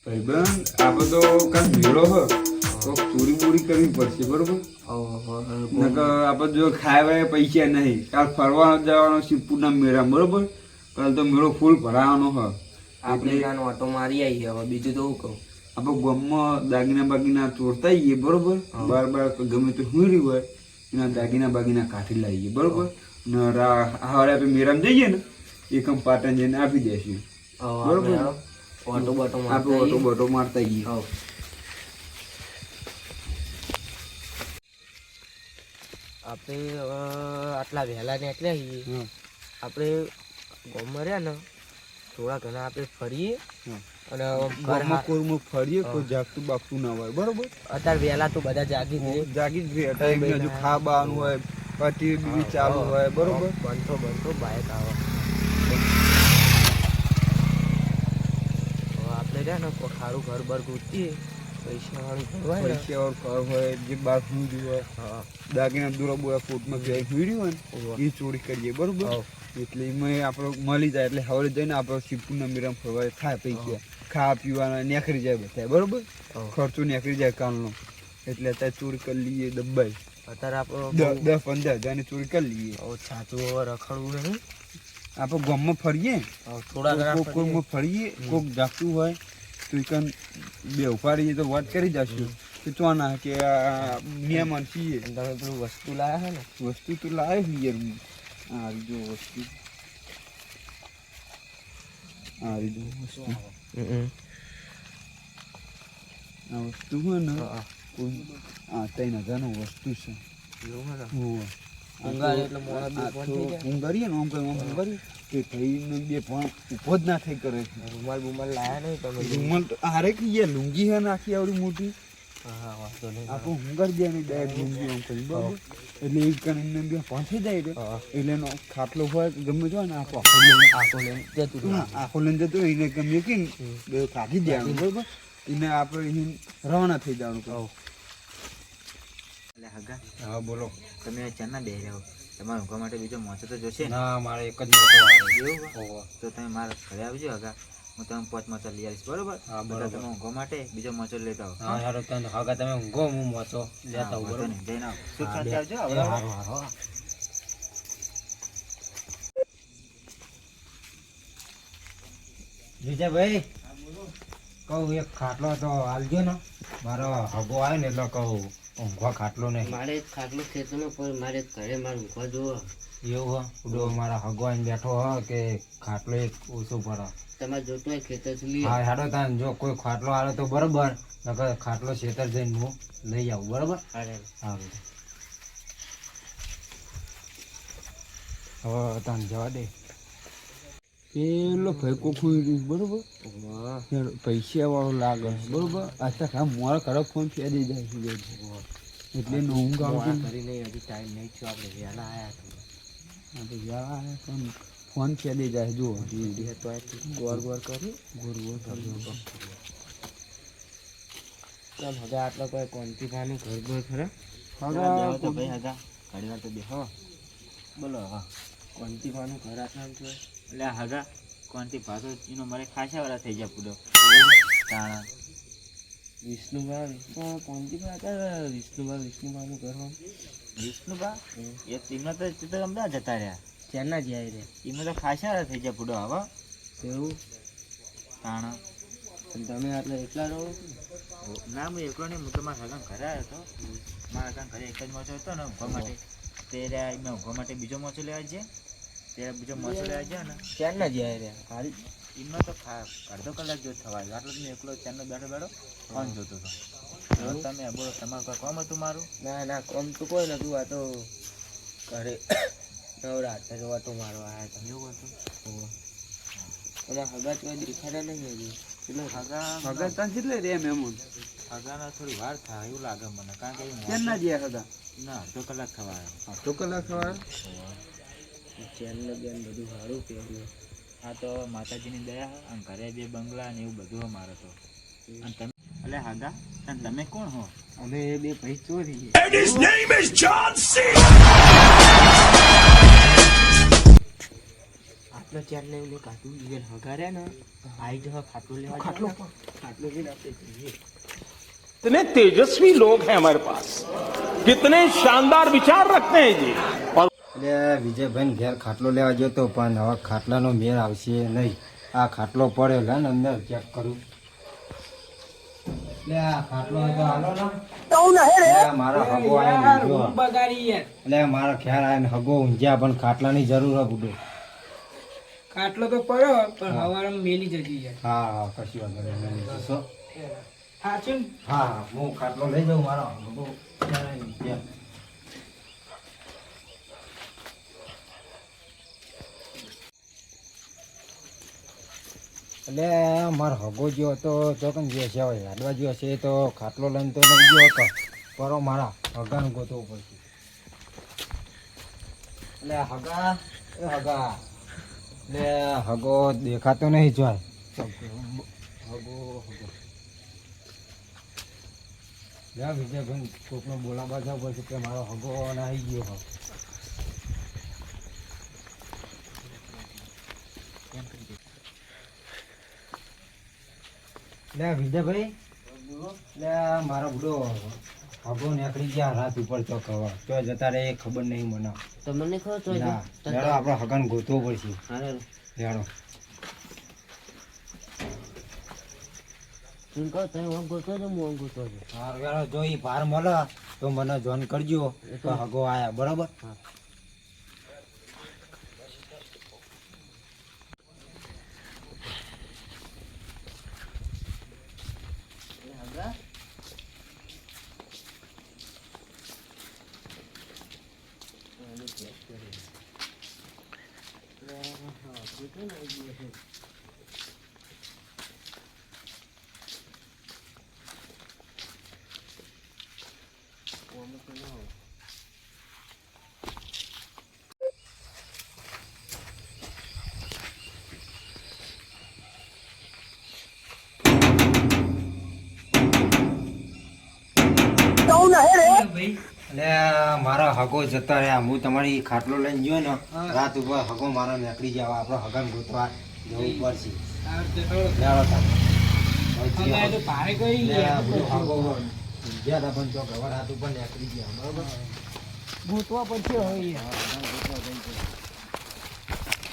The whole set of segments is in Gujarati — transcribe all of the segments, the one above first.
ભાઈબંધ આપણે તો કાંઈ મેળો હ તો ચોરી બોરી કરવી પડશે બરોબર. આપણે જો ખાવા પૈસા નહીં કાલ ફરવા જવાનો શિવપુરના મેળા બરોબર. કાલ તો મેળો ફૂલ ભરાવાનો હ. આપણે કાનો ઓટો મારી આવીએ. હવે બીજું તો શું કહું, આપણે ગામમાં દાગીના બાગીના ચોરતા આવીએ બરોબર. બાર ગમે તે હુંડી હોય એના દાગીના બાગીના કાઢી લાવીએ બરોબર. ને હારે આપણે મેળામાં જઈએ ને એકમ પાટણ જઈને આપી દઈશું બરોબર. ઓટો બોટો આપણે ઓટો બોટો મારતા આવીએ. આપણે આટલા વહેલા નીકળ્યા છીએ. આપણે ગામમાં રહ્યા ને થોડા ઘણા આપણે ફરીએ અને ફરીએ કોઈ જાગતું બાગતું ના હોય બરોબર. અત્યારે વહેલા તો બધા જાગી જ હજુ ખાવાનું હોય પાટી બીજી ચાલુ હોય બરોબર. બનતો બાઈક આવે. આપણે રહ્યા ને ખારું ઘર બર ગોતીએ પૈસા વાળું ઘર હોય જે બાર હુંડી હોય દાગીના દોરા બોરા ફૂટમાં બે હુંડી હોય ને એ ચોરી કરીએ બરોબર. એટલે એમાં આપણે મળી જાય એટલે હવે જઈને આપણે શિવપુરના મેળામાં ફરવા થાય પૈસા ખાવા પીવાના નીકળી જાય બધા બરોબર. ખર્ચો નીકળી જાય કાલનો એટલે અત્યારે ચોરી કરી લઈએ દબાઈ. અત્યારે આપણે 10-15 હજારની ચોરી કરી લઈએ. છાતું રખડવું નહીં. આપણે ગામમાં ફરીએ થોડા કોકમાં ફરીએ કોક જાગતું હોય તો એ બે ઉપાડીએ તો વાત કરી જશું કે ચોના કે મહેમાન છીએ. તમે પેલું વસ્તુ લાયા છે ને વસ્તુ તો લાવે યાર. આ જો વસ્તુ આ વસ્તુ હોય ને કોઈ 3000 વસ્તુ છે. ઊંઘારીએ ને આમ ઊંઘારીએ કે ભાઈ બે પણ ઉભો જ ના થઈ કરે. રૂમાલ બુમાલ લાયા નહીં તમે? રૂમાલ તો આરે કે યાર લુંગી હે નાખી આવડી મોટી. આપણે ઊંઘારી દે ને ડાયરેક્ટ લુંગી આમ કરી બરાબર. એટલે એ કરીને બે પહોંચી જાય એટલે એનો ખાટલો હોય ગમે જો ને આખો લઈને જતું એને ગમે કે બે કાઢી દેવાનું બરોબર. એને આપણે રવાના થઈ જવાનું. હા બોલો. તમે ચાના બે રહ્યો તમારા ઊંઘવા માટે બીજો મોચો તો જોશે? ના, મારે એક જ મોચો આવે. એવું? તો તમે મારા ઘરે આવજો હગા, હું તમે 5 મોચા લઈ આવીશ બરોબર. હા બરોબર. તમે ઊંઘવા માટે બીજો મોચો લેતા આવો. હા યાર તને હગા તમે ઊંઘો હું મોચો લેતા આવું બરોબર. જઈને આવો. સુખ શાંતિ આવજો. હારું. વિજયભાઈ કહું એક ખાટલો તો આલજો ને, મારો હગો આવે ને એટલે કહું ઊંઘવા ખાટલો નહીં. મારે ખાટલો ખેતરમાં પણ મારે ઘરે મારે ઊંઘવા જોવો. એવું ઉડો મારા હગો આવીને બેઠો હ કે ખાટલો એક ઓછો પડે. તમારે જોતું હોય ખેતર લઈ હા હેડો તાન જો કોઈ ખાટલો આવે તો બરોબર, નકર ખાટલો ખેતર જઈને હું લઈ આવું બરોબર. હા હવે તાન જવા દે. પેલો ભાઈ કોખું બરોબર પૈસા વાળો લાગે બરોબર. આછા ખા મારા ઘરે ફોન ફેરી જાય એટલે ઊંઘ આવતી કરીને હજી ટાઈમ નહીં થયો. આપણે વહેલા આવ્યા પણ ફોન ફેરી જાય જો ગોર ગોર કરી હવે આટલો કોઈ કોન્ટીભાનું ઘર ઘર ખરા? ઘણી વાર તો બેહો બોલો. હા કોન્ટીભાનું ઘર આટલામ છે એટલે હગા કોન્ટી ભાતો એનો મારે ખાસા વાળા થઈ જાય પૂરો તાણા. વિષ્ણુભા કોન્ટીભા હતા. વિષ્ણુભાનું ઘર હોય. વિષ્ણુભા એ એમના તો અમદાવાદ જતા રહ્યા. ક્યારના જાય રે એમાં તો ખાસા વાળા થઈ જાય પૂરો હવે. એવું તાણા તમે આટલા એકલા રહો? ના હું એકલો નહીં, હું તો મારા હગાને ઘરે આવ્યો હતો. મારા હગાને ઘરે એક જ મોચો હતો ને ઊંઘવા માટે. તે એમને ઊંઘવા માટે બીજો મોચો લેવા છે. તે બીજો મોચો લેવા છે ને ક્યારના જાય રે હારી એમનો તો અડધો કલાક જેવું થવા આવ્યો. આટલો મેં એકલો ચારનો બેઠો ફોન જોતો હતો. તમે બોલો તમારું કોઈ કોમ હતું મારું? ના કોમ તો કોઈ નતું. આ તો ઘરે નવરાત્ર જોવા તો મારો આવ્યા હતા. એવું હતું? તમારા હગા તો દેખાડા નહીં હજી. એટલે હગા ત્યાં કેટલે રે મહેમાન? હગાના થોડી વાર થાય એવું લાગે મને, કારણ કે કેમ ના ગયા હગા? ના અડધો કલાક થવા આવ્યો. અડધો કલાક થવા ચેનને બેન બધું સારું પહેર્યું. હા તો માતાજીની દયા અને ઘરે બે બંગલા ને એવું બધું અમારે તો. અને તમે એટલે હાગા તમે કોણ હો? અમે બે ભાઈ ચોરી. આપણે ચાર ને એવું કાઢું ઈવન હગાર્યા ને આવી જવા ખાટલો લેવા ખાટલો ખાટલો લઈને આપણે જઈએ. कितने तेजस्वी लोग हैं हमारे पास, कितने शानदार विचार रखते हैं जी. और એટલે વિજયભાઈ ઘેર ખાટલો લેવા ગયો તો પણ હવે ખાટલાનો મેળ આવશે નહીં. આ ખાટલો પડ્યો લે ને અંદર ચેક કરું. એટલે આ ખાટલો તો હાલો ને એટલે મારા હગો આયા એટલે મારા ખ્યાલ આયા ને હગો ઊંઝ્યા પણ ખાટલાની જરૂર હે બુડો. ખાટલો તો પડ્યો પણ હવારે મેલી જતી યાર. હા હા કશી વાંધો નહીં લઈ જશો. સાચું ને? હા હું ખાટલો લઈ જાઉં મારો હગો ત્યાં. એટલે મારો હગો જ્યો હતો ચોકન જે છે હવે લાડવા જ્યો છે તો ખાટલો લઈને તો નહીં ગયો હતો પરો મારા હગાને ગોતવો પડશે. એટલે હગા એ હગા એટલે હગો દેખાતો નહીં જોય. હગો હગો જા વિજયભાઈ કોકનો બોલાવા જાવ પડશે કે મારો હગો નાહી ગયો હોય. લે વિજયભાઈ લે મારો બુડો હગો નીકળી ગયા રાત ઉપર તો કવા તો જતા રે ખબર નહીં મને. તમને ખબર તો ના લેડો આપણે હગાને ગોતવો પડશે. હારે લેડો તું કહો તમે આમ ગોતો છો હું આમ ગોતો છું. હારું લેડો જો ઈ ભાર મળે તો મને જોન કરજો તો હગો આયા બરાબર. ભાઈ એટલે મારા હગો જતા રહ્યા હું તમારી ખાટલો લઈને ગયો ને રાત ઉપર હગો મારો નીકળી જવા આપણે હગાને ગોતવા જવું પડશે. આ જતો લેડો તાર. અમે તો ભારે કરી લે, ગયા. બધું હગો ગયા તા પણ ચોક હવે રાત ઉપર નીકળી ગયા બરોબર. ગોતવા પડશે હવે યાર.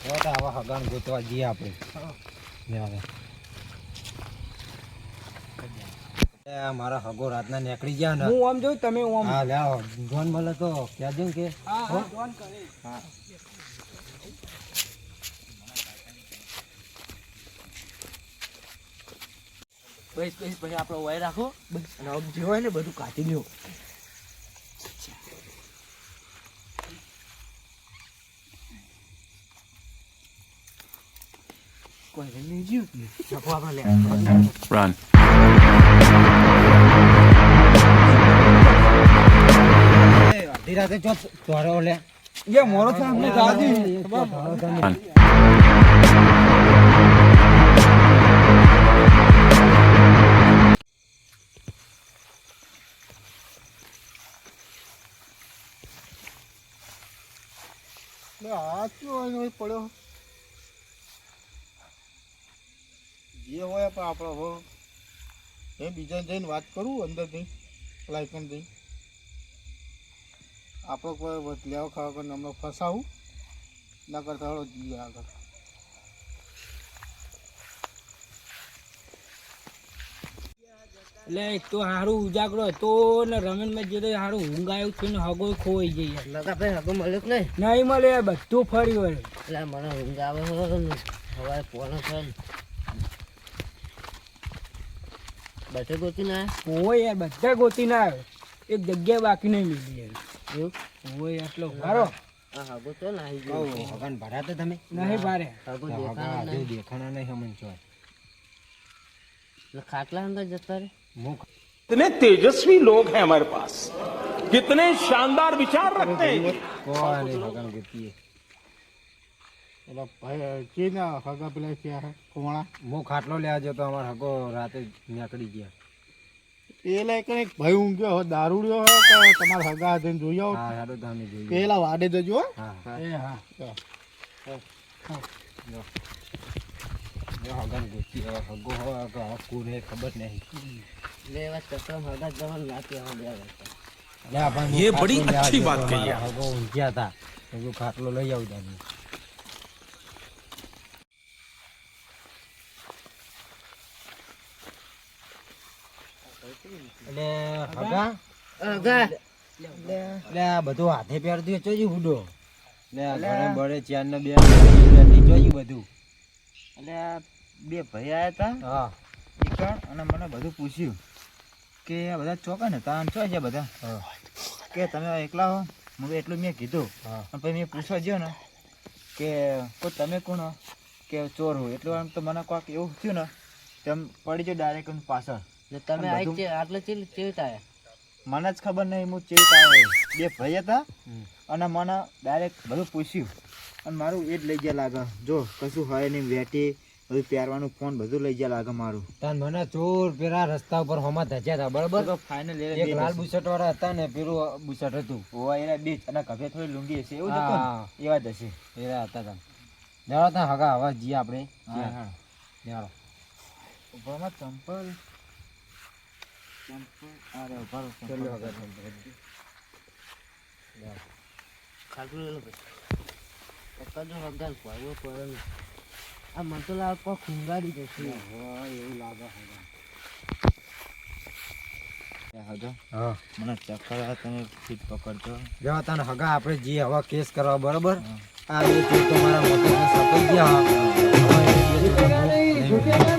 હવે તો આવા હગાને ગોતવા જઈએ આપણે. લેવા મારા હગો રાતના નીકળી ગયા ને. હું આમ જોઉં તમે આમ. હા લ્યાવો જોન મળે તો કહેજો કે હા હા ફોન કરે. હા. બસ બસ પછી આપણે વાય રાખો બસ અને આમ જે હોય ને બધું કાઢી લ્યો. કોઈ નહીં જીવ છકો આપણે લે Run. અડધી રાતે ચો ચોરો લે. ये मोरो था हमने दादी Run. આ ક્યો હોય પડ્યો જે હોય પણ આપણે હો એ બીજા જઈને વાત કરું અંદરથી લાઈકન જઈ આપણે કોઈ લેવા ખાવા કરીને હમણાં ફસાવું ના કરતા હળો જઈએ આગળ. એટલે એક તો હારું ઉજાગરો હતો ને રમેશમાં જે હારું ઊંઘ આવ્યું છે ને હગો ખોઈ ગઈ યાર. લગા ભાઈ હગો મળ્યો કે નહીં નહીં મળે યાર, બધું ફરી વળે. એટલે મને ઊંઘ આવે હવારે પોનો છે ને બધે ગોતી ના હોય યાર, બધા ગોતી ના આવે, એક જગ્યા બાકી નહીં લીધી યાર. એવું હોય આટલો મારો આ હગો તો નાહી કહું ગયો હગાને ભરાતે તમે નહીં ભારે. હગો હગા દેખાડો હજુ નહીં દેખાણા નહીં હમણ છો. એટલે ખાટલા અંદર જતા રે મુખ कितने तेजस्वी लोग हैं हमारे पास, कितने शानदार विचार रखते हैं जी. કોઈ નહીં હગાને ગોતીએ. એટલે ભાઈ કે ના હગા પેલા ક્યાં હે કોમળા હું ખાટલો લેવા જતો અમારો હગો રાતે નીકળી ગયા. એ લાયક એક ભાઈ ઊંઘ્યો હોય દારૂડિયો હોય કે તમારા હગા હાથે જોઈ આવો હા હેડો તમે જોઈએ. પેલા વાડે જજો હો. હા એ હા હગાને ગોતી હવે હગો હવે કોને ખબર નહીં. ये बड़ी अच्छी बात कही है. હગો ઊંઘ્યા હતા હગો ખાટલો લઈ આવું તમે. એટલે હગા એટલે આ બધું હાથે પહેરતું ચોજી ઉડો. એટલે આ ઘરે બળે ચાર ને બે ચોજી બધું. એટલે આ બે ભાઈ આવ્યા હતા હા ઈકણ અને મને બધું પૂછ્યું કે આ બધા ચોકા ને તાન છો છે બધા હા કે તમે એકલા હો. મને એટલું મેં કીધું હા અને પછી મેં પૂછવા ગયો ને કે કોઈ તમે કોણ હો? કે ચોર હોય. એટલું આમ તો મને કોઈક એવું થયું ને તેમ પડી ગયો ડાયરેક્ટ પાછળ. તમે અને બધું- આટલે ચેવી મને જ ખબર નહીં હું ચેક આવ્યો. બે ભાઈ હતા અને મને ડાયરેક્ટ બધું પૂછ્યું અને મારું એ જ લઈ ગયા લાગે. જો કશું હોય નહીં, વેટી બધું પહેરવાનું ફોન બધું લઈ ગયા લાગે મારું. તાન મને ચોર પેલા રસ્તા ઉપર હોમાં ધજ્યા હતા બરાબર. તો ફાઇનલ એક લાલ બુશર્ટ વાળા હતા ને પેલું બુશર્ટ હતું. હોવા એના બીચ અને કભે થોડી લુંગી હશે એવું જ હતું હા. ને? એવા જ હશે. એરા હતા તાન. જાઓ તાન હગા હવે જઈએ આપણે. હા, હા. જાઓ. ઉભામાં ચંપલ ચંપલ અરે ઉભા રહો, ચંપલ. ચલો હગા ચંપલ. આ મને તો લાગે કોઈ ખુંગાડી જશે. એવું લાગે હગા. હજો હા મને ચક્કર આવે તમે ફીટ પકડજો. જાઓ તાન હગા આપણે જઈએ હવે કેસ કરવા બરાબર. આ બે ચોર તો મારા મગજને સપાઈ ગયા. હવે એ બે ચોર